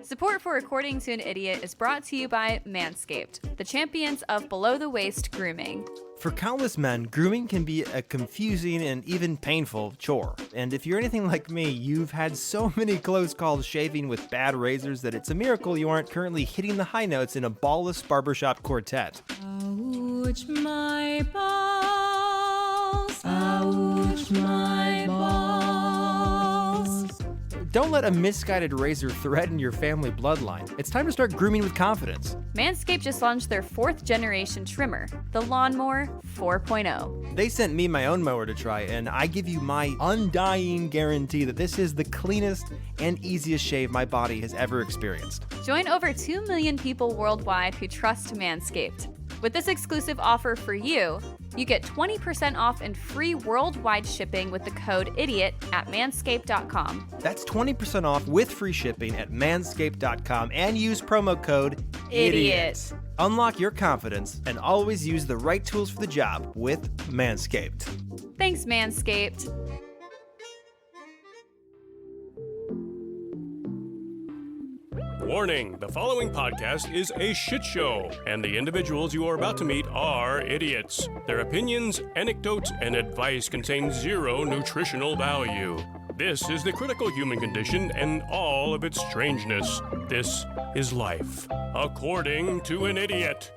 Support for According to an Idiot is brought to you by Manscaped, the champions of below-the-waist grooming. For countless men, grooming can be a confusing and even painful chore. And if you're anything like me, you've had so many close calls shaving with bad razors that it's a miracle you aren't currently hitting the high notes in a ballless barbershop quartet. Ouch, my balls. Ouch, my balls. Don't let a misguided razor threaten your family bloodline. It's time to start grooming with confidence. Manscaped just launched their 4th generation trimmer, the Lawnmower 4.0. They sent me my own mower to try, and I give you my undying guarantee that this is the cleanest and easiest shave my body has ever experienced. Join over 2 million people worldwide who trust Manscaped. With this exclusive offer for you, you get 20% off and free worldwide shipping with the code IDIOT at manscaped.com. That's 20% off with free shipping at manscaped.com and use promo code IDIOT. Unlock your confidence and always use the right tools for the job with Manscaped. Thanks, Manscaped. Warning, the following podcast is a shit show, and the individuals you are about to meet are idiots. Their opinions, anecdotes, and advice contain zero nutritional value. This is the critical human condition and all of its strangeness. This is life, according to an idiot.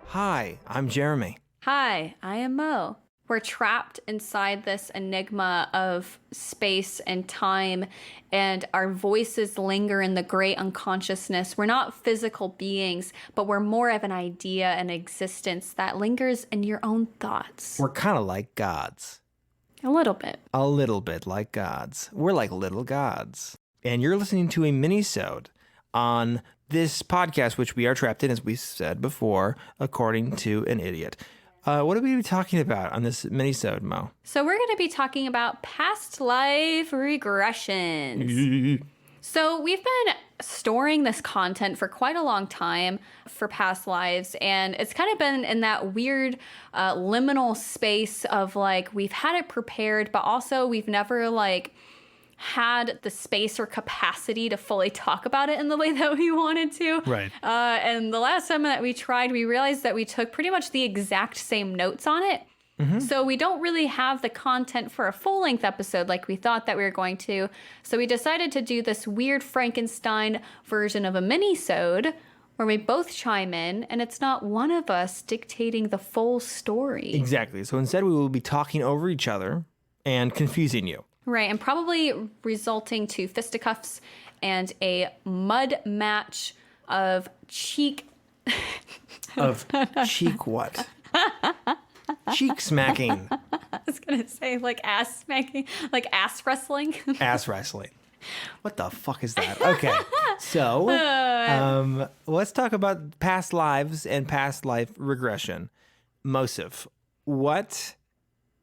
Hi, I'm Jeremy. Hi, I am Mo. We're trapped inside this enigma of space and time, and our voices linger in the great unconsciousness. We're not physical beings, but we're more of an idea and existence that lingers in your own thoughts. We're kind of like gods. A little bit. A little bit like gods. We're like little gods. And you're listening to a mini-sode on this podcast, which we are trapped in, as we said before, according to an idiot. What are we going to be talking about on this mini-sode, Mo? So we're going to be talking about past life regressions. So we've been storing this content for quite a long time for past lives, and it's kind of been in that weird liminal space of like we've had it prepared, but also we've never like had the space or capacity to fully talk about it in the way that we wanted to. Right. And the last time that we tried, we realized that we took pretty much the exact same notes on it. Mm-hmm. So we don't really have the content for a full-length episode like we thought that we were going to. So we decided to do this weird Frankenstein version of a mini-sode where we both chime in, and it's not one of us dictating the full story. Exactly. So instead we will be talking over each other and confusing you. Right, and probably resulting to fisticuffs and a mud match of cheek... Of cheek what? Cheek smacking. I was going to say like ass smacking, like ass wrestling. Ass wrestling. What the fuck is that? Okay, so let's talk about past lives and past life regression. Mosif, what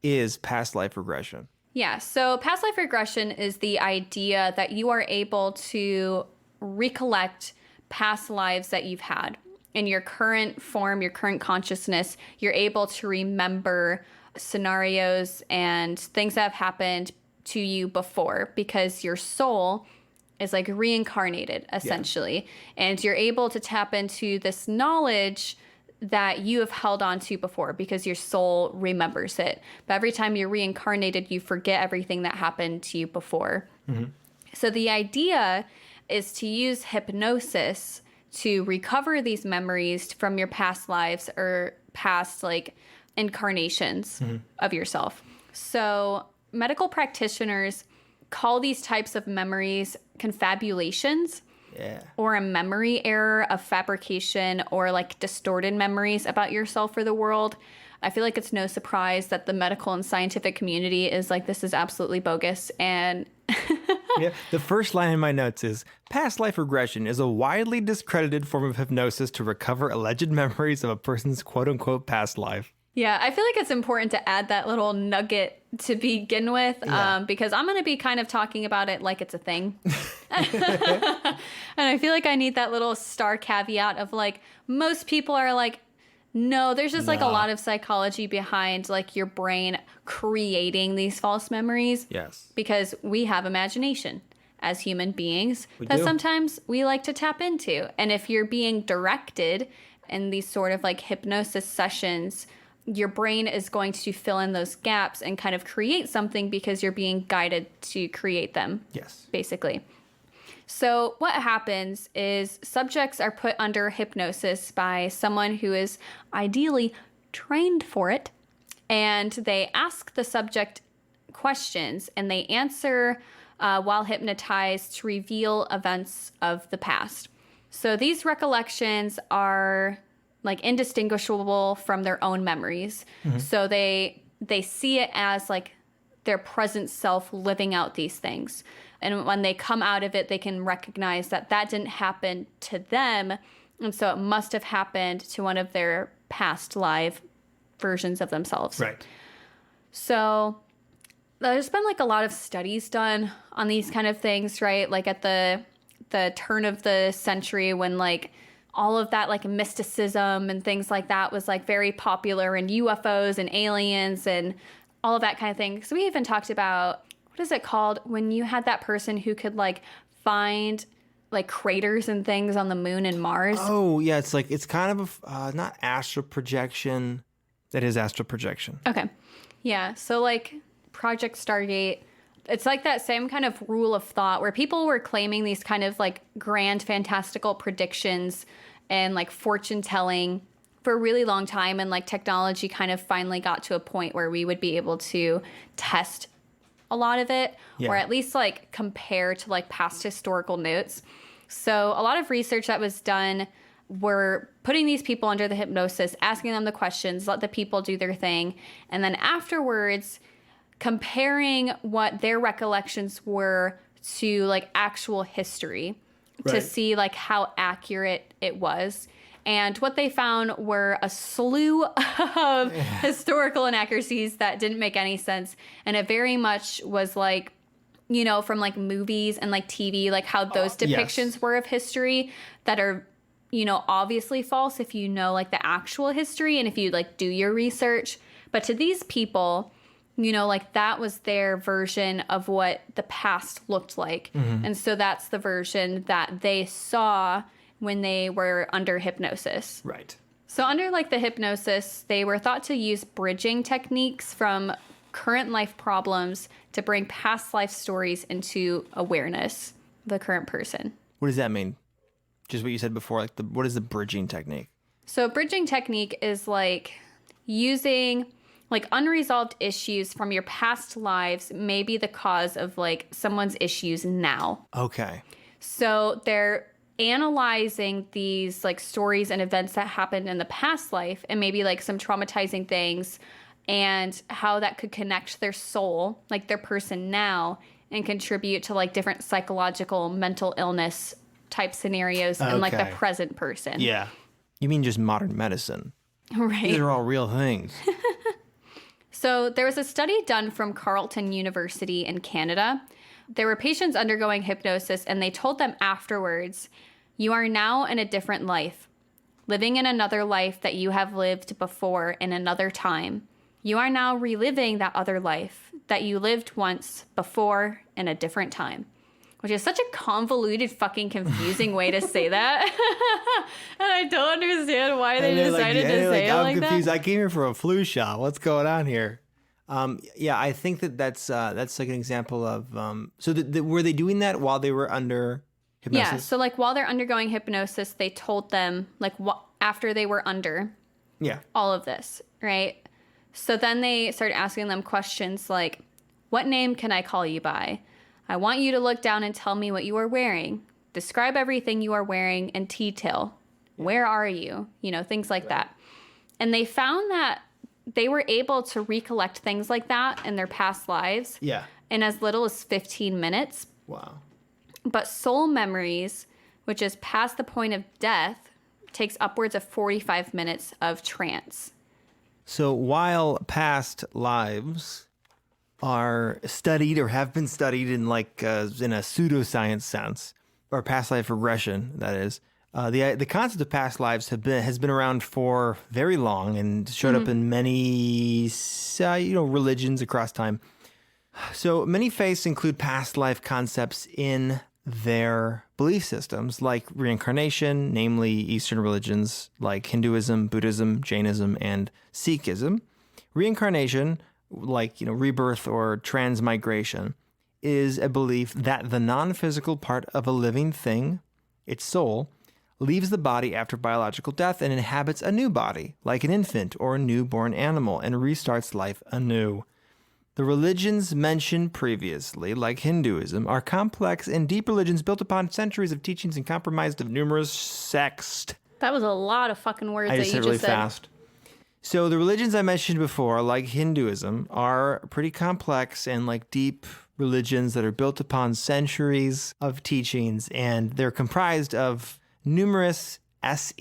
is past life regression? Yeah, so past life regression is the idea that you are able to recollect past lives that you've had. In your current form, your current consciousness, you're able to remember scenarios and things that have happened to you before because your soul is like reincarnated, essentially. Yeah. And you're able to tap into this knowledge that you have held on to before because your soul remembers it. But every time you're reincarnated, you forget everything that happened to you before. Mm-hmm. So the idea is to use hypnosis to recover these memories from your past lives or past like incarnations of yourself. So medical practitioners call these types of memories confabulations. Yeah. Or a memory error of fabrication or like distorted memories about yourself or the world. I feel like it's no surprise that the medical and scientific community is like, this is absolutely bogus. And yeah, the first line in my notes is, past life regression is a widely discredited form of hypnosis to recover alleged memories of a person's quote unquote past life. Yeah, I feel like it's important to add that little nugget to begin with, because I'm going to be kind of talking about it like it's a thing. And I feel like I need that little star caveat of like, most people are like, No, there's just like a lot of psychology behind like your brain creating these false memories. Yes. Because we have imagination as human beings that do. sometimes we like to tap into. And if you're being directed in these sort of like hypnosis sessions, your brain is going to fill in those gaps and kind of create something because you're being guided to create them. Yes. Basically. So what happens is subjects are put under hypnosis by someone who is ideally trained for it, and they ask the subject questions, and they answer while hypnotized to reveal events of the past. So these recollections are like indistinguishable from their own memories. So they see it as like their present self living out these things. And when they come out of it, they can recognize that that didn't happen to them. And so it must have happened to one of their past live versions of themselves. Right. So there's been like a lot of studies done on these kind of things, right? Like at the turn of the century when like all of that like mysticism and things like that was like very popular, and UFOs and aliens and all of that kind of thing. So we even talked about, what is it called when you had that person who could like find like craters and things on the moon and Mars? Oh, yeah. It's kind of not astral projection. That is astral projection. Okay. Yeah. So like Project Stargate, it's like that same kind of rule of thought where people were claiming these kind of like grand fantastical predictions and like fortune telling for a really long time. And like technology kind of finally got to a point where we would be able to test a lot of it, or at least like compare to like past historical notes. So a lot of research that was done were putting these people under the hypnosis, asking them the questions, let the people do their thing, and then afterwards comparing what their recollections were to like actual history to see like how accurate it was. And what they found were a slew of historical inaccuracies that didn't make any sense. And it very much was like, you know, from like movies and like TV, like how those depictions were of history that are, you know, obviously false if you know like the actual history and if you like do your research. But to these people, you know, like that was their version of what the past looked like. And so that's the version that they saw when they were under hypnosis. Right. So under like the hypnosis, they were thought to use bridging techniques from current life problems to bring past life stories into awareness of the current person. What does that mean? Just what you said before, like what is the bridging technique? So bridging technique is like using like unresolved issues from your past lives may be the cause of like someone's issues now. Okay. So they're analyzing these like stories and events that happened in the past life and maybe like some traumatizing things and how that could connect their soul, like their person now, and contribute to like different psychological mental illness type scenarios in like the present person. Yeah. You mean just modern medicine? Right. These are all real things. So there was a study done from Carleton University in Canada. There were patients undergoing hypnosis, and they told them afterwards, you are now in a different life, living in another life that you have lived before in another time. You are now reliving that other life that you lived once before in a different time. Which is such a convoluted, fucking confusing way to say that. And I don't understand why they decided to say it like that. I'm confused. I came here for a flu shot. What's going on here? Yeah, I think that's like an example of... So were they doing that while they were under hypnosis? Yeah, so like while they're undergoing hypnosis, they told them, like after they were under all of this, right? So then they started asking them questions like, what name can I call you by? I want you to look down and tell me what you are wearing. Describe everything you are wearing in detail. Where are you? You know, things like that. And they found that they were able to recollect things like that in their past lives in as little as 15 minutes. Wow. But soul memories, which is past the point of death, takes upwards of 45 minutes of trance. So while past lives are studied or have been studied in like in a pseudoscience sense, or past life regression, that is, The concept of past lives has been around for very long and showed up in many religions across time. So many faiths include past life concepts in their belief systems, like reincarnation, namely Eastern religions like Hinduism, Buddhism, Jainism, and Sikhism. Reincarnation, like rebirth or transmigration, is a belief that the non-physical part of a living thing, its soul, leaves the body after biological death and inhabits a new body, like an infant or a newborn animal, and restarts life anew. The religions mentioned previously, like Hinduism, are complex and deep religions built upon centuries of teachings and comprised of numerous sects. That was a lot of fucking words I that just you said really just said. fast. So the religions I mentioned before, like Hinduism, are pretty complex and like deep religions that are built upon centuries of teachings, and they're comprised of numerous sects,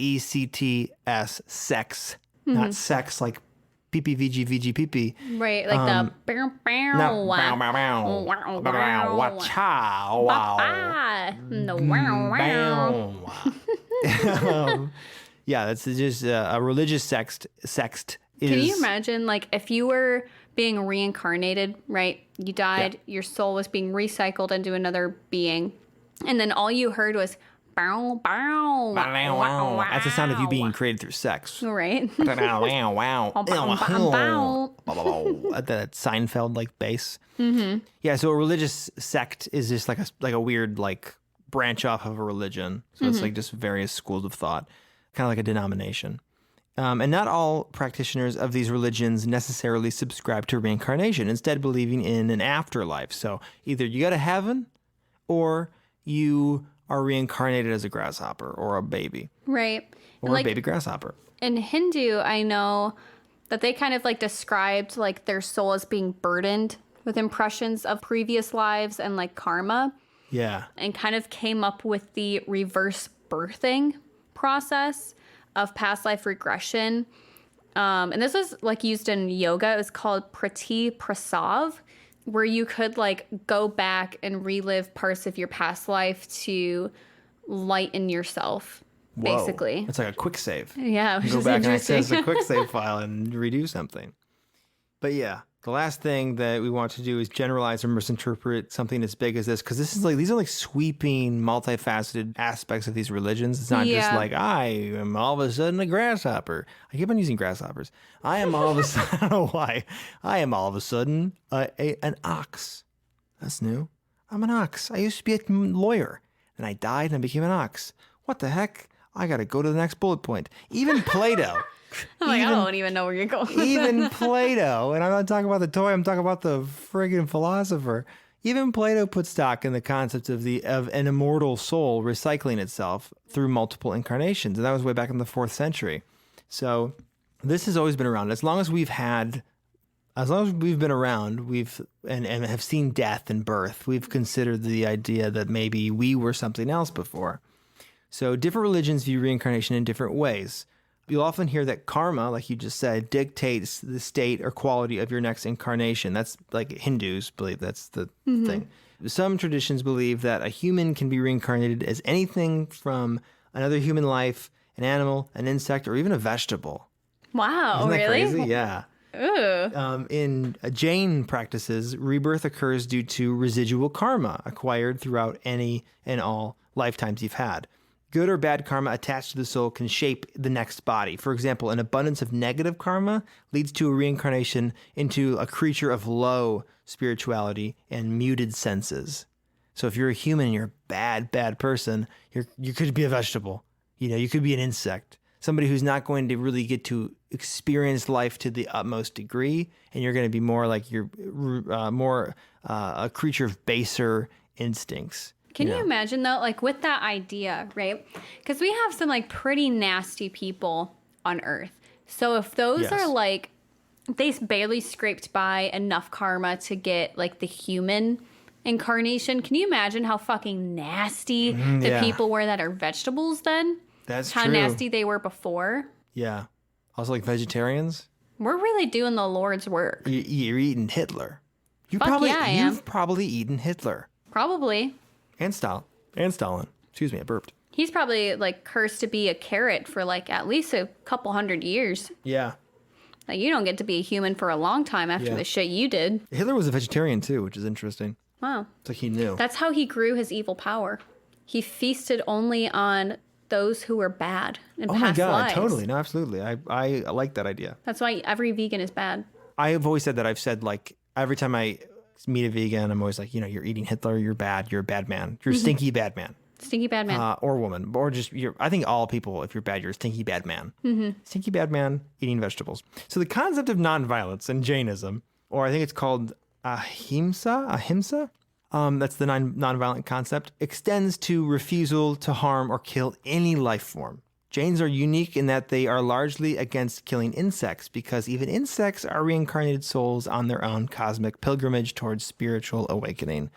sects, not sex like PPVG. Right, like the bow bow Not wow. bow, bow, bow, bow, wa-cha, wow. No wow wow. Yeah, that's just a religious sext is... Can you imagine, like, if you were being reincarnated, right? You died, your soul was being recycled into another being, and then all you heard was bow, bow, wow, wow, wow. That's the sound of you being created through sex. Right? Wow, wow. Bow, bow, bow. That Seinfeld like bass. Mm-hmm. Yeah, so a religious sect is just like a weird like branch off of a religion. So it's like just various schools of thought, kind of like a denomination. And not all practitioners of these religions necessarily subscribe to reincarnation, instead believing in an afterlife. So either you go to heaven or you are reincarnated as a grasshopper or a baby. Right. Or a baby grasshopper. In Hindu, I know that they kind of like described like their soul as being burdened with impressions of previous lives and like karma. Yeah. And kind of came up with the reverse birthing process of past life regression. And this was like used in yoga. It was called Prati Prasav, where you could like go back and relive parts of your past life to lighten yourself, basically. It's like a quick save. Yeah, which Go is back and interesting. access a quick save file and redo something. But yeah, the last thing that we want to do is generalize or misinterpret something as big as this, because these are like sweeping, multifaceted aspects of these religions. It's not just like, I am all of a sudden a grasshopper. I keep on using grasshoppers. I am all of a sudden, I don't know why. I am all of a sudden an ox. That's new. I'm an ox. I used to be a lawyer, and I died and I became an ox. What the heck? I got to go to the next bullet point. Even Plato. I'm like, I don't even know where you're going. Even Plato, and I'm not talking about the toy, I'm talking about the friggin' philosopher. Even Plato put stock in the concept of an immortal soul recycling itself through multiple incarnations, and that was way back in the 4th century. So this has always been around. As long as we've been around, and have seen death and birth, we've considered the idea that maybe we were something else before. So different religions view reincarnation in different ways. You'll often hear that karma, like you just said, dictates the state or quality of your next incarnation. That's like Hindus believe that's the thing. Some traditions believe that a human can be reincarnated as anything from another human life, an animal, an insect, or even a vegetable. Wow, Isn't that really? crazy? Yeah. Ooh. In Jain practices, rebirth occurs due to residual karma acquired throughout any and all lifetimes you've had. Good or bad karma attached to the soul can shape the next body. For example, an abundance of negative karma leads to a reincarnation into a creature of low spirituality and muted senses. So if you're a human and you're a bad person, you could be a vegetable. You could be an insect. Somebody who's not going to really get to experience life to the utmost degree, and you're going to be more like a creature of baser instincts. Can you imagine though, like with that idea, right? Because we have some like pretty nasty people on Earth. So if those are like, they barely scraped by enough karma to get like the human incarnation, can you imagine how fucking nasty the people were that are vegetables then? That's how true. nasty they were before. Yeah. Also like vegetarians. We're really doing the Lord's work. You're eating Hitler. You've I am. probably eaten Hitler. Probably. And Stalin. Excuse me, I burped. He's probably like cursed to be a carrot for like at least a couple 100 years. Yeah. Like, you don't get to be a human for a long time after the shit you did. Hitler was a vegetarian too, which is interesting. Wow. It's like he knew. That's how he grew his evil power. He feasted only on those who were bad in Oh past my God, lives. totally. No, absolutely. I like that idea. That's why every vegan is bad. I have always said that. I've said, like, every time I meet a vegan, I'm always like, you're eating Hitler, you're bad, you're a bad man. You're a stinky bad man. Stinky bad man. Or woman. Or just, I think all people, if you're bad, you're a stinky bad man. Stinky bad man eating vegetables. So the concept of nonviolence in Jainism, or I think it's called ahimsa, that's the nonviolent concept, extends to refusal to harm or kill any life form. Jains are unique in that they are largely against killing insects because even insects are reincarnated souls on their own cosmic pilgrimage towards spiritual awakening.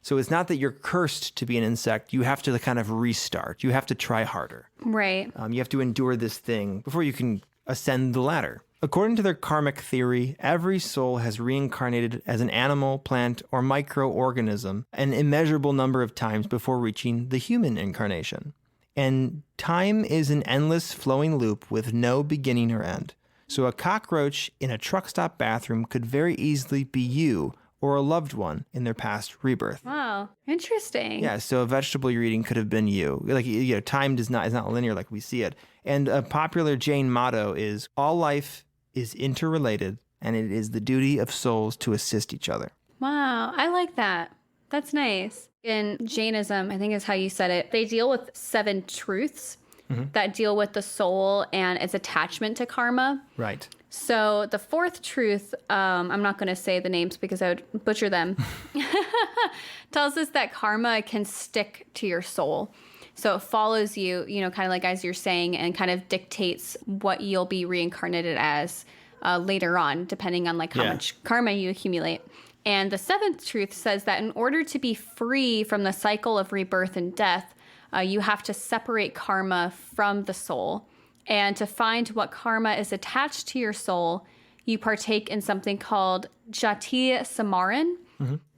So it's not that you're cursed to be an insect. You have to kind of restart. You have to try harder. Right. You have to endure this thing before you can ascend the ladder. According to their karmic theory, every soul has reincarnated as an animal, plant, or microorganism an immeasurable number of times before reaching the human incarnation. And time is an endless flowing loop with no beginning or end. So a cockroach in a truck stop bathroom could very easily be you or a loved one in their past rebirth. Wow. Interesting. Yeah, so a vegetable you're eating could have been you. Like, time is not linear like we see it. And a popular Jain motto is, all life is interrelated, and it is the duty of souls to assist each other. Wow. I like that. That's nice. In Jainism, I think is how you said it, they deal with 7 truths that deal with the soul and its attachment to karma. Right. So the 4th truth, I'm not going to say the names because I would butcher them, tells us that karma can stick to your soul. So it follows you, kind of like as you're saying, and kind of dictates what you'll be reincarnated as later on, depending on like how much karma you accumulate. And the 7th truth says that in order to be free from the cycle of rebirth and death, you have to separate karma from the soul. And to find what karma is attached to your soul, you partake in something called Jati Samaran,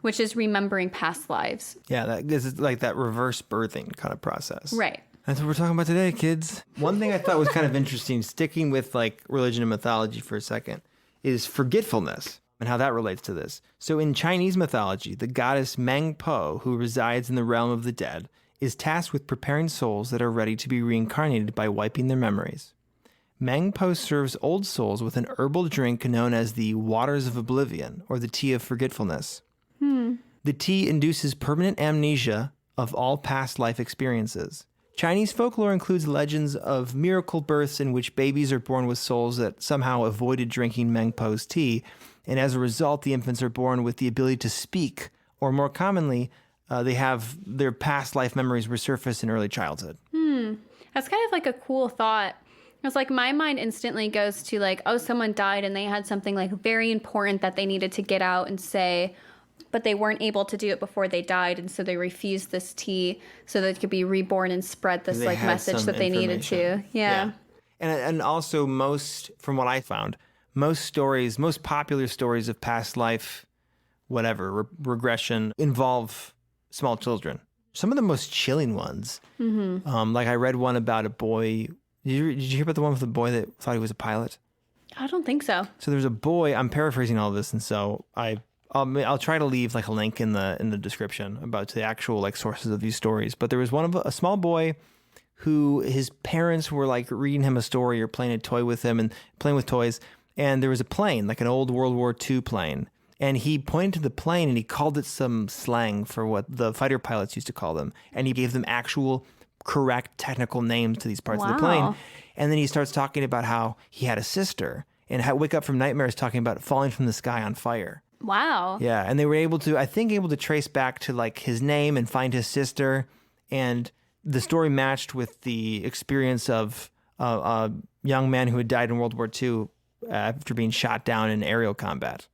which is remembering past lives. Yeah, that is like that reverse birthing kind of process. Right. That's what we're talking about today, kids. One thing I thought was kind of interesting, sticking with like religion and mythology for a second, is forgetfulness and how that relates to this. So in Chinese mythology, the goddess Meng Po, who resides in the realm of the dead, is tasked with preparing souls that are ready to be reincarnated by wiping their memories. Meng Po serves old souls with an herbal drink known as the Waters of Oblivion, or the Tea of Forgetfulness. The tea induces permanent amnesia of all past life experiences. Chinese folklore includes legends of miracle births in which babies are born with souls that somehow avoided drinking Meng Po's tea, and as a result, the infants are born with the ability to speak, or more commonly, they have their past life memories resurface in early childhood. That's kind of like a cool thought. It's like my mind instantly goes to like, oh, someone died and they had something like very important that they needed to get out and say, but they weren't able to do it before they died. And so they refused this tea so that it could be reborn and spread this like message that they needed to. Yeah. And also from what I found, most popular stories of past life, whatever, regression, involve small children. Some of the most chilling ones. Like I read one about a boy. Did you hear about the one with the boy that thought he was a pilot? I don't think so. So there's a boy. I'm paraphrasing all of this, and so I'll try to leave like a link in the description about the actual like sources of these stories. But there was one of a small boy who his parents were like reading him a story or playing a toy with him and playing with toys, and there was a plane, like an old World War II plane. And he pointed to the plane and he called it some slang for what the fighter pilots used to call them. And he gave them actual correct technical names to these parts of the plane. And then he starts talking about how he had a sister and wake up from nightmares talking about falling from the sky on fire. Wow. Yeah. And they were able to trace back to like his name and find his sister. And the story matched with the experience of a young man who had died in World War II after being shot down in aerial combat.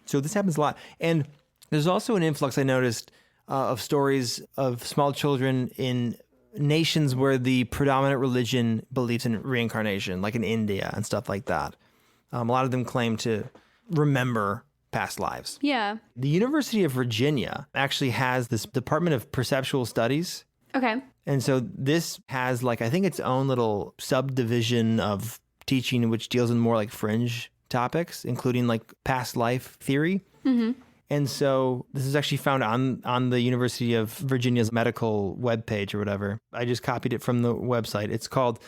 So this happens a lot. And there's also an influx, I noticed, of stories of small children in nations where the predominant religion believes in reincarnation, like in India and stuff like that. A lot of them claim to remember past lives. Yeah. The University of Virginia actually has this Department of Perceptual Studies, Okay. And so this has like, I think its own little subdivision of teaching, which deals in more like fringe topics, including like past life theory. Mm-hmm. And so this is actually found on the University of Virginia's medical webpage or whatever. I just copied it from the website. It's called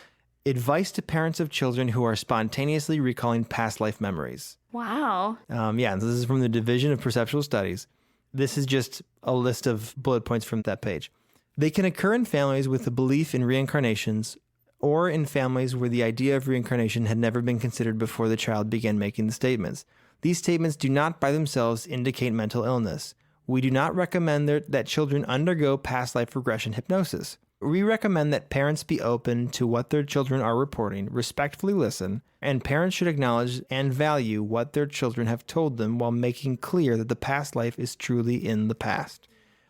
Advice to Parents of Children Who Are Spontaneously Recalling Past Life Memories. Wow. Yeah, this is from the Division of Perceptual Studies. This is just a list of bullet points from that page. They can occur in families with a belief in reincarnations or in families where the idea of reincarnation had never been considered before the child began making the statements. These statements do not by themselves indicate mental illness. We do not recommend that children undergo past life regression hypnosis. We recommend that parents be open to what their children are reporting, respectfully listen, and parents should acknowledge and value what their children have told them while making clear that the past life is truly in the past.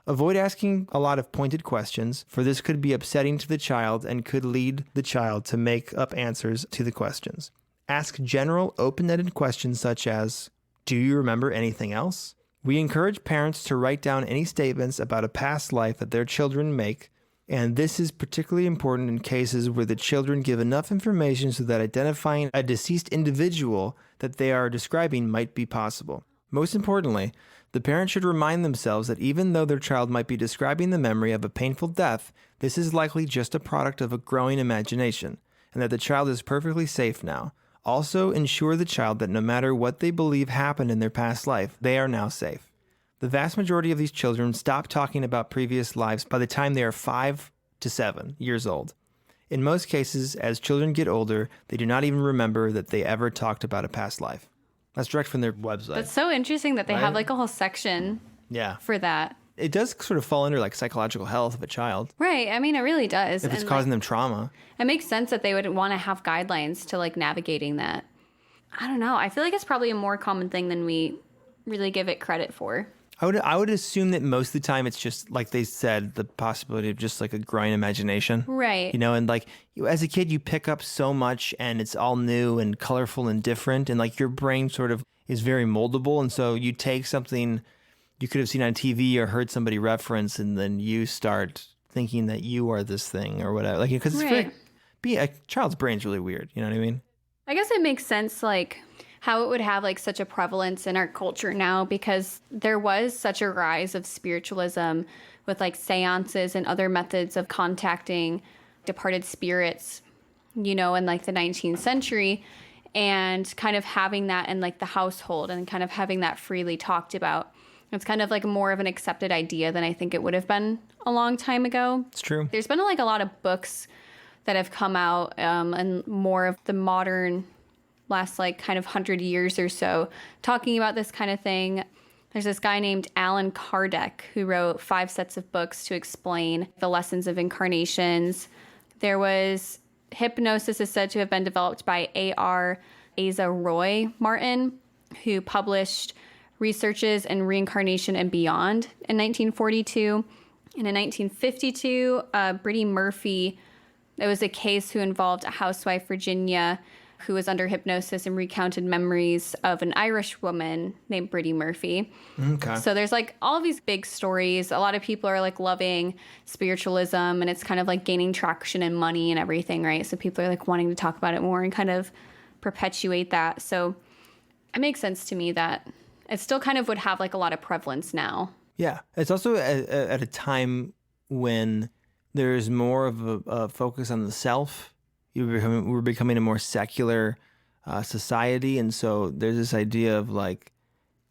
Avoid asking a lot of pointed questions, for this could be upsetting to the child and could lead the child to make up answers to the questions. Ask general, open-ended questions such as, do you remember anything else? We encourage parents to write down any statements about a past life that their children make, and this is particularly important in cases where the children give enough information so that identifying a deceased individual that they are describing might be possible. Most importantly, the parent should remind themselves that even though their child might be describing the memory of a painful death, this is likely just a product of a growing imagination, and that the child is perfectly safe now. Also, ensure the child that no matter what they believe happened in their past life, they are now safe. The vast majority of these children stop talking about previous lives by the time they are 5 to 7 years old. In most cases, as children get older, they do not even remember that they ever talked about a past life. That's direct from their website. That's so interesting that they have Right? like a whole section Yeah. for that. It does sort of fall under like psychological health of a child Right. I mean, it really does. if it's And, causing them trauma. it makes sense that they would want to have guidelines to like navigating that. I don't know. I feel like it's probably a more common thing than we really give it credit for. I would assume that most of the time it's just like they said, the possibility of just like a growing imagination. Right. You know, and like as a kid, you pick up so much and it's all new and colorful and different. And like your brain sort of is very moldable. And so you take something you could have seen on TV or heard somebody reference, and then you start thinking that you are this thing or whatever. Like, because it's Right. a child's brain's really weird. You know what I mean? I guess it makes sense, like, how it would have, like, such a prevalence in our culture now, because there was such a rise of spiritualism with, like, seances and other methods of contacting departed spirits, you know, in, like, the 19th century, and kind of having that in, like, the household and kind of having that freely talked about. It's kind of, like, more of an accepted idea than I think it would have been a long time ago. It's true. There's been, like, a lot of books that have come out and more of the modern last like kind of 100 years or so talking about this kind of thing. There's this guy named Alan Kardec who wrote 5 sets of books to explain the lessons of incarnations. There was hypnosis is said to have been developed by A.R. Asa Roy Martin, who published researches in reincarnation and beyond in 1942. And in 1952, Brittany Murphy, it was a case who involved a housewife, Virginia, who was under hypnosis and recounted memories of an Irish woman named Brittany Murphy. Okay. So there's like all of these big stories. A lot of people are like loving spiritualism, and it's kind of like gaining traction and money and everything, right? So people are like wanting to talk about it more and kind of perpetuate that. So it makes sense to me that it still kind of would have like a lot of prevalence now. Yeah. It's also at a time when there's more of a focus on the self. We're becoming a more secular society. And so there's this idea of like,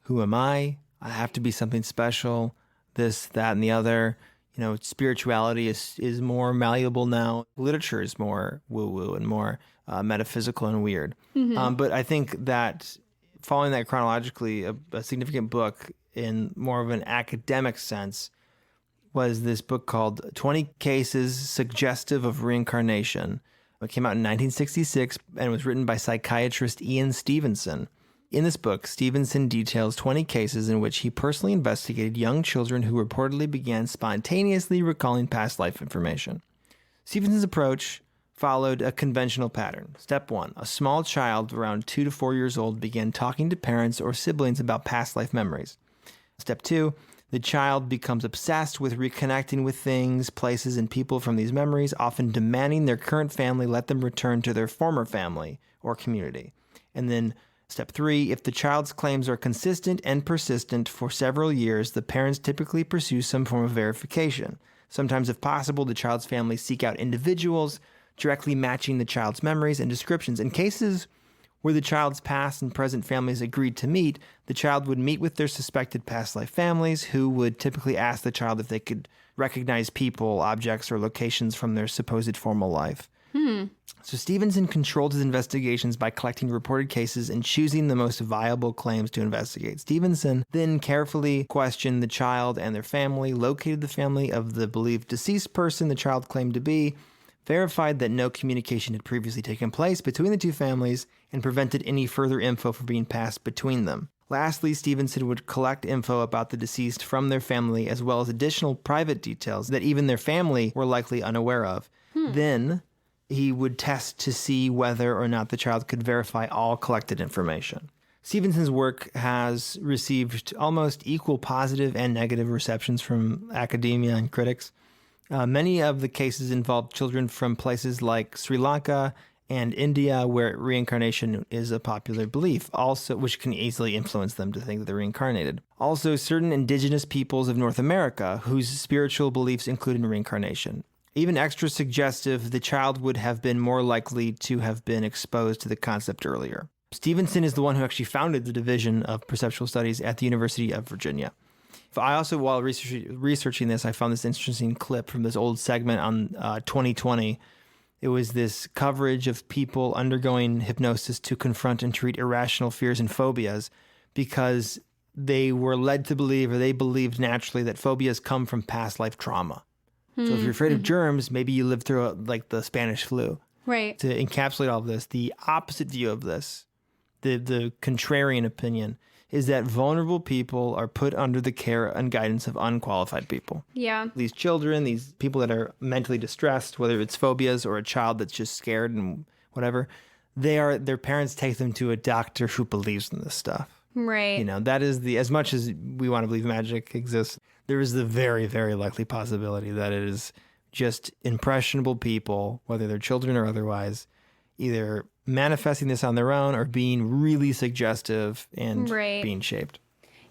who am I? I have to be something special, this, that, and the other. You know, spirituality is more malleable now. Literature is more woo-woo and more metaphysical and weird. Mm-hmm. But I think that following that chronologically, a significant book in more of an academic sense was this book called 20 Cases Suggestive of Reincarnation. It came out in 1966 and was written by psychiatrist Ian Stevenson. In this book, Stevenson details 20 cases in which he personally investigated young children who reportedly began spontaneously recalling past life information. Stevenson's approach followed a conventional pattern. Step 1, a small child around 2 to 4 years old began talking to parents or siblings about past life memories. Step 2, The child becomes obsessed with reconnecting with things, places, and people from these memories, often demanding their current family let them return to their former family or community. And then step 3, if the child's claims are consistent and persistent for several years, the parents typically pursue some form of verification. Sometimes, if possible, the child's family seek out individuals directly matching the child's memories and descriptions. In cases where the child's past and present families agreed to meet, the child would meet with their suspected past life families, who would typically ask the child if they could recognize people, objects, or locations from their supposed former life. So Stevenson controlled his investigations by collecting reported cases and choosing the most viable claims to investigate. Stevenson then carefully questioned the child and their family, located the family of the believed deceased person the child claimed to be, verified that no communication had previously taken place between the two families, and prevented any further info from being passed between them. Lastly, Stevenson would collect info about the deceased from their family, as well as additional private details that even their family were likely unaware of. Then he would test to see whether or not the child could verify all collected information. Stevenson's work has received almost equal positive and negative receptions from academia and critics. Many of the cases involved children from places like Sri Lanka and India, where reincarnation is a popular belief, also which can easily influence them to think that they're reincarnated. Also, certain indigenous peoples of North America, whose spiritual beliefs included reincarnation. Even extra suggestive, the child would have been more likely to have been exposed to the concept earlier. Stevenson is the one who actually founded the Division of Perceptual Studies at the University of Virginia. I also, while researching this, I found this interesting clip from this old segment on 2020. It was this coverage of people undergoing hypnosis to confront and treat irrational fears and phobias because they were led to believe, or they believed naturally, that phobias come from past life trauma. So if you're afraid of germs, maybe you lived through like the Spanish flu. Right. To encapsulate all of this, the opposite view of this, the contrarian opinion, is that vulnerable people are put under the care and guidance of unqualified people. Yeah. These children, these people that are mentally distressed, whether it's phobias or a child that's just scared and whatever, their parents take them to a doctor who believes in this stuff. Right. You know, that is as much as we want to believe magic exists, there is the very, very likely possibility that it is just impressionable people, whether they're children or otherwise, either manifesting this on their own or being really suggestive and being shaped.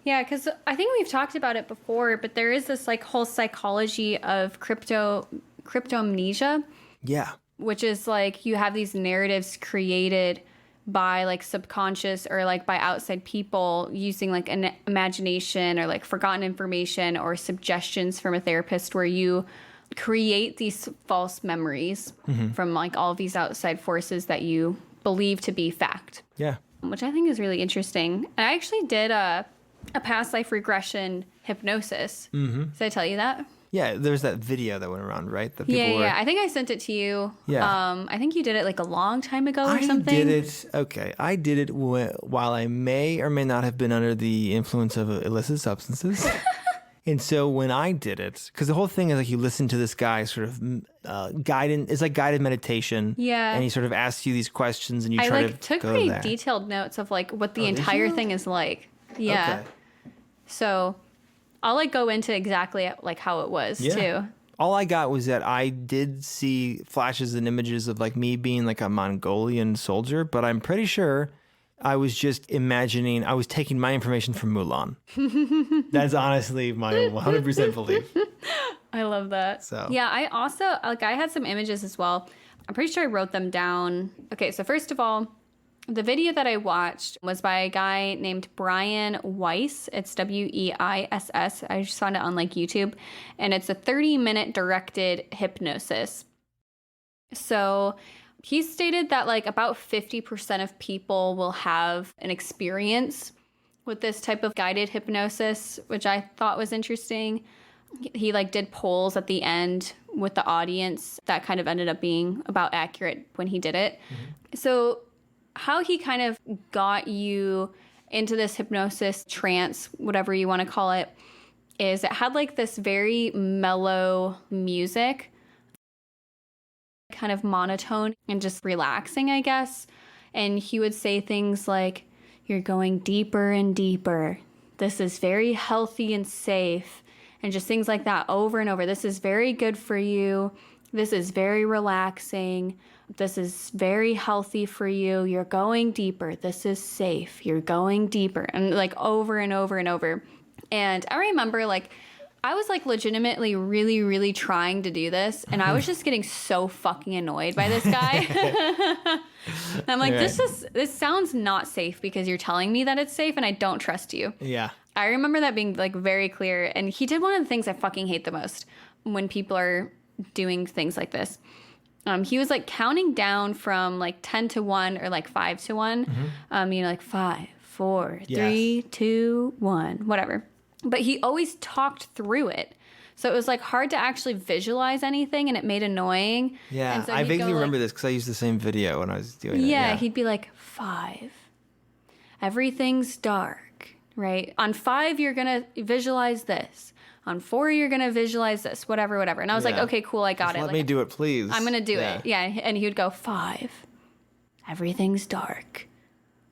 Yeah, because I think we've talked about it before, but there is this like whole psychology of cryptomnesia. Yeah. Which is like you have these narratives created by like subconscious or like by outside people using like an imagination or like forgotten information or suggestions from a therapist, where you create these false memories from like all of these outside forces that you believe to be fact. Yeah. Which I think is really interesting. And I actually did a past life regression hypnosis. Did I tell you that? Yeah, there's that video that went around, right? That people Yeah. I think I sent it to you. Yeah. I think you did it like a long time ago or something. I did it while I may or may not have been under the influence of illicit substances. And so when I did it, because the whole thing is like you listen to this guy sort of guided, it's like guided meditation. Yeah. And he sort of asks you these questions and you try to took go pretty there. detailed notes of like what the entire thing is like. Yeah. Okay. So I'll like go into exactly like how it was too. All I got was that I did see flashes and images of like me being like a Mongolian soldier, but I'm pretty sure I was just imagining, I was taking my information from Mulan. That's honestly my 100% belief. I love that. So. Yeah, I also, like I had some images as well. I'm pretty sure I wrote them down. Okay, so first of all, the video that I watched was by a guy named Brian Weiss. It's Weiss. I just found it on like YouTube. And it's a 30-minute directed hypnosis. So he stated that like about 50% of people will have an experience with this type of guided hypnosis, which I thought was interesting. He like did polls at the end with the audience that kind of ended up being about accurate when he did it. So how he kind of got you into this hypnosis trance, whatever you want to call it, is it had like this very mellow music, kind of monotone and just relaxing, I guess. And he would say things like, you're going deeper and deeper, This is very healthy and safe. And just things like that over and over. This is very good for you. This is very relaxing. This is very healthy for you. You're going deeper. This is safe. You're going deeper. And like over and over and over. And I remember like I was like legitimately really, really trying to do this. And I was just getting so fucking annoyed by this guy. I'm like, this sounds not safe because you're telling me that it's safe and I don't trust you. Yeah. I remember that being like very clear. And he did one of the things I fucking hate the most when people are doing things like this. He was like counting down from like 10 to 1 or like 5 to 1. You know, like 5, 4, 3, 2, 1, whatever. But he always talked through it. So it was like hard to actually visualize anything and it made annoying. Yeah, and so I vaguely remember like, this because I used the same video when I was doing it. Yeah, he'd be like, 5. Everything's dark, right? On 5, you're going to visualize this. On 4, you're going to visualize this, whatever. And I was like, okay, cool, I got it. Let me do it, please. I'm going to do it. Yeah, and he would go, 5. Everything's dark.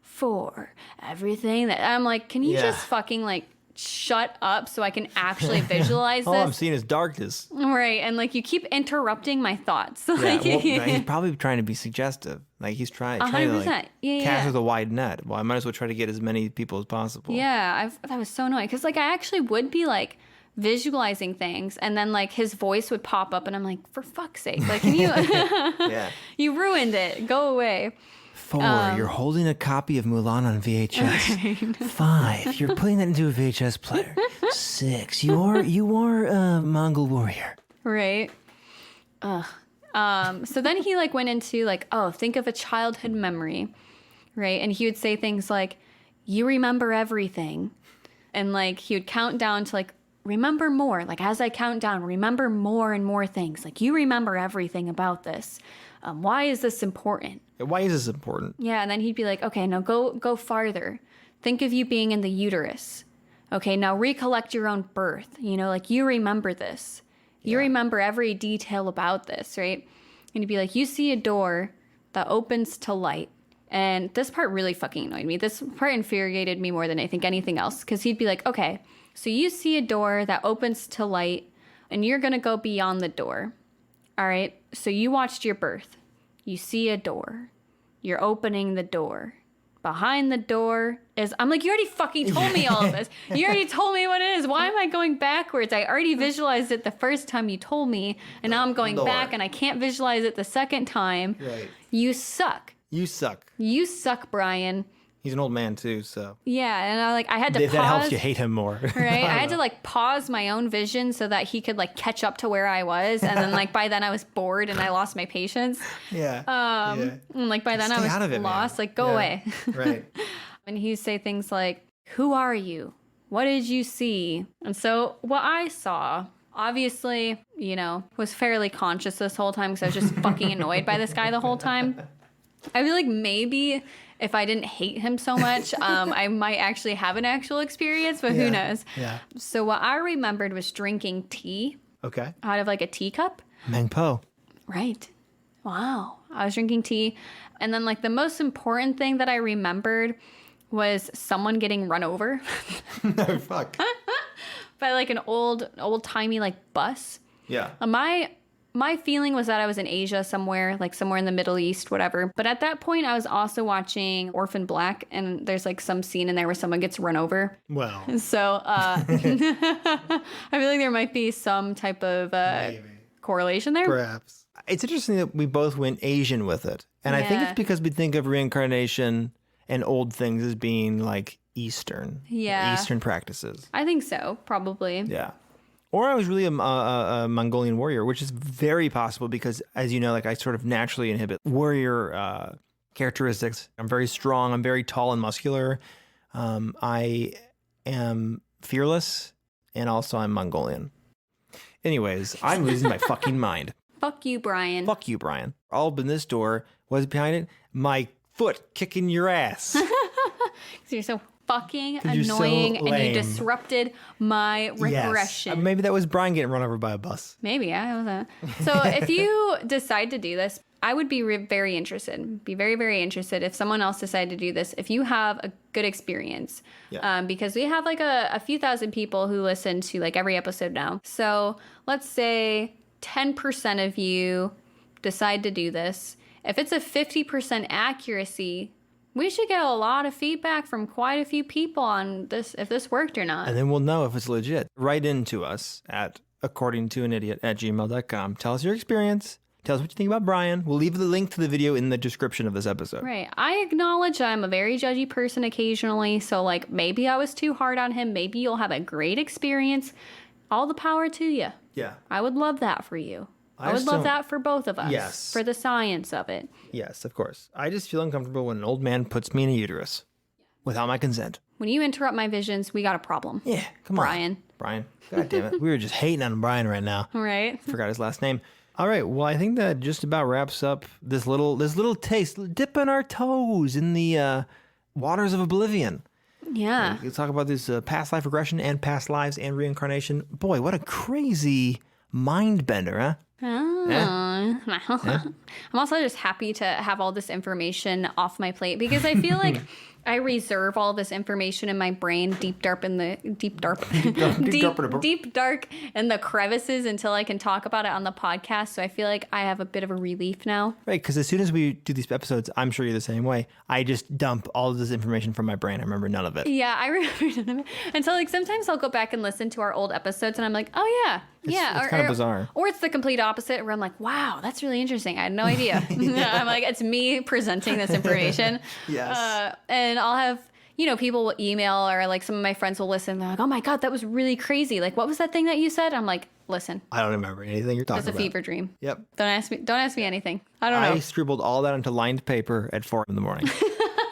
4. Everything that... I'm like, can you just fucking like shut up so I can actually visualize All this? I'm seeing is darkness. Right, and like you keep interrupting my thoughts. Yeah, well, he's probably trying to be suggestive. Like he's trying to like, cast with a wide net. Well, I might as well try to get as many people as possible. Yeah, that was so annoying because like I actually would be like visualizing things and then like his voice would pop up and I'm like, for fuck's sake, like can you you ruined it, go away. 4, you're holding a copy of Mulan on VHS. 5, you're putting that into a VHS player. 6, you are a Mongol warrior. Right. So then he like went into like, oh, think of a childhood memory, right? And he would say things like, you remember everything. And like he would count down to like, remember more. Like as I count down, remember more and more things. Like you remember everything about this. Why is this important? Why is this important? Yeah, and then he'd be like, okay, now go farther. Think of you being in the uterus. Okay, now recollect your own birth. You know, like you remember this. You remember every detail about this, right? And he'd be like, you see a door that opens to light. And this part really fucking annoyed me. This part infuriated me more than I think anything else. Because he'd be like, okay, so you see a door that opens to light and you're going to go beyond the door. All right, so you watched your birth. You see a door. You're opening the door. Behind the door is... I'm like, you already fucking told me all of this. You already told me what it is. Why am I going backwards? I already visualized it the first time you told me, and now I'm going back, and I can't visualize it the second time. Right. You suck. You suck. You suck, Brian. He's an old man, too, so... Yeah, and I had to pause... That helps you hate him more. Right? I had to, like, pause my own vision so that he could, like, catch up to where I was. And then, like, by then I was bored and I lost my patience. Yeah. And, like, by then I was lost. Like, go away. Right. And he'd say things like, who are you? What did you see? And so what I saw... Obviously, you know, was fairly conscious this whole time because I was just fucking annoyed by this guy the whole time. I feel like maybe if I didn't hate him so much, I might actually have an actual experience, but who knows? Yeah. So what I remembered was drinking tea. Okay. Out of like a teacup. Mang Po. Right. Wow. I was drinking tea. And then like the most important thing that I remembered was someone getting run over. No, fuck. By like an old-timey like bus. Yeah. My feeling was that I was in Asia somewhere, like somewhere in the Middle East, whatever. But at that point, I was also watching Orphan Black, and there's like some scene in there where someone gets run over. Well. So I feel like there might be some type of correlation there. Perhaps. It's interesting that we both went Asian with it. And I think it's because we think of reincarnation and old things as being like Eastern. Yeah. Eastern practices. I think so, probably. Yeah. Or I was really a Mongolian warrior, which is very possible because, as you know, like I sort of naturally inhibit warrior characteristics. I'm very strong. I'm very tall and muscular. I am fearless, and also I'm Mongolian. Anyways, I'm losing my fucking mind. Fuck you, Brian. Fuck you, Brian. All up in this door. What's behind it? My foot kicking your ass. So you're so fucking annoying and you disrupted my regression. Yes. Maybe that was Brian getting run over by a bus. Maybe, yeah. So if you decide to do this, I would be very interested, very interested if someone else decided to do this, if you have a good experience. Yeah. Because we have like a few thousand people who listen to like every episode now. So let's say 10% of you decide to do this. If it's a 50% accuracy, we should get a lot of feedback from quite a few people on this, if this worked or not. And then we'll know if it's legit. Write into us at accordingtoanidiot@gmail.com. Tell us your experience. Tell us what you think about Brian. We'll leave the link to the video in the description of this episode. Right. I acknowledge I'm a very judgy person occasionally. So, like, maybe I was too hard on him. Maybe you'll have a great experience. All the power to you. Yeah. I would love that for you. I would love that for both of us. Yes. For the science of it. Yes, of course. I just feel uncomfortable when an old man puts me in a uterus without my consent. When you interrupt my visions, we got a problem. Yeah, come on. Brian. God damn it. We were just hating on Brian right now. Right. Forgot his last name. All right. Well, I think that just about wraps up this little taste, dipping our toes in the waters of oblivion. Yeah. We'll talk about this past life regression and past lives and reincarnation. Boy, what a crazy mind bender, huh? Oh. I'm also just happy to have all this information off my plate because I feel like I reserve all this information in my brain deep dark in the crevices until I can talk about it on the podcast. So I feel like I have a bit of a relief now. Right, because as soon as we do these episodes, I'm sure you're the same way. I just dump all of this information from my brain. I remember none of it. Yeah, I remember none of it. And so like sometimes I'll go back and listen to our old episodes and I'm like, oh yeah. It's kind of bizarre. Or it's the complete opposite where I'm like, wow, that's really interesting. I had no idea. I'm like, it's me presenting this information. Yes. And I'll have, people will email or like some of my friends will listen. They're like, oh my God, that was really crazy. Like, what was that thing that you said? I'm like, listen. I don't remember anything you're talking about. It's a fever dream. Yep. Don't ask me anything. I don't know. I scribbled all that onto lined paper at 4 a.m.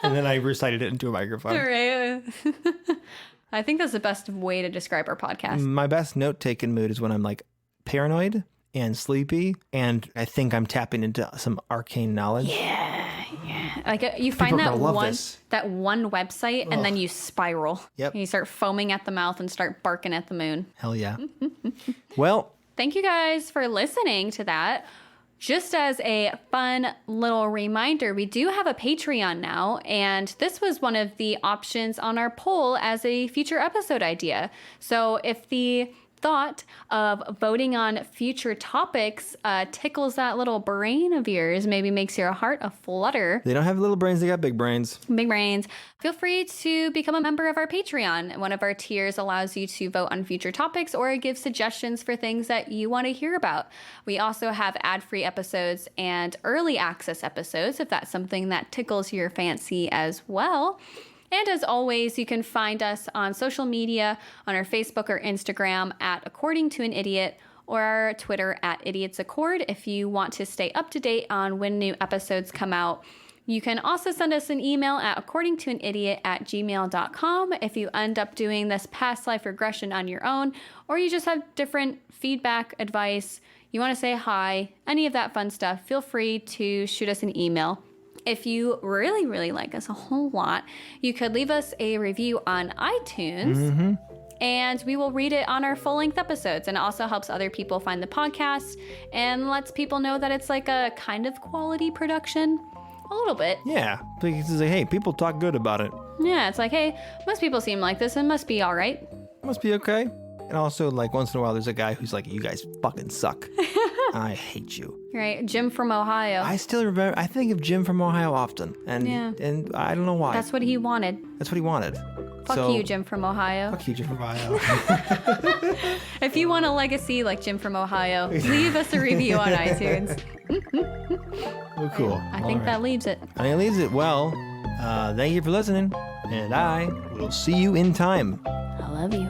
and then I recited it into a microphone. Right. I think that's the best way to describe our podcast. My best note-taking mood is when I'm like paranoid and sleepy, and I think I'm tapping into some arcane knowledge. Yeah. Like you find that one website, and then you spiral. Yep. And you start foaming at the mouth and start barking at the moon. Hell yeah. Well, thank you guys for listening to that. Just as a fun little reminder, we do have a Patreon now, and this was one of the options on our poll as a future episode idea. So if the thought of voting on future topics tickles that little brain of yours, maybe makes your heart a flutter. They don't have little brains, they got big brains. Big brains. Feel free to become a member of our Patreon. One of our tiers allows you to vote on future topics or give suggestions for things that you want to hear about. We also have ad-free episodes and early access episodes if that's something that tickles your fancy as well. And as always, you can find us on social media on our Facebook or Instagram at According to an Idiot or our Twitter at Idiots Accord if you want to stay up to date on when new episodes come out. You can also send us an email at accordingtoanidiot@gmail.com if you end up doing this past life regression on your own, or you just have different feedback, advice, you want to say hi, any of that fun stuff, feel free to shoot us an email. If you really, really like us a whole lot, you could leave us a review on iTunes, and we will read it on our full-length episodes. And it also helps other people find the podcast and lets people know that it's like a kind of quality production. A little bit. Yeah. Because it's like, hey, people talk good about it. Yeah, it's like, hey, most people seem like this. It must be all right. Must be okay. And also, like, once in a while, there's a guy who's like, you guys fucking suck. I hate you. Right. Jim from Ohio. I still remember, I think of Jim from Ohio often. And I don't know why. That's what he wanted. That's what he wanted. Fuck you, Jim from Ohio. Fuck you, Jim from Ohio. If you want a legacy like Jim from Ohio, leave us a review on iTunes. Well, cool. I think that leaves it. I think it leaves it. Well, thank you for listening. And I will see you in time. I love you.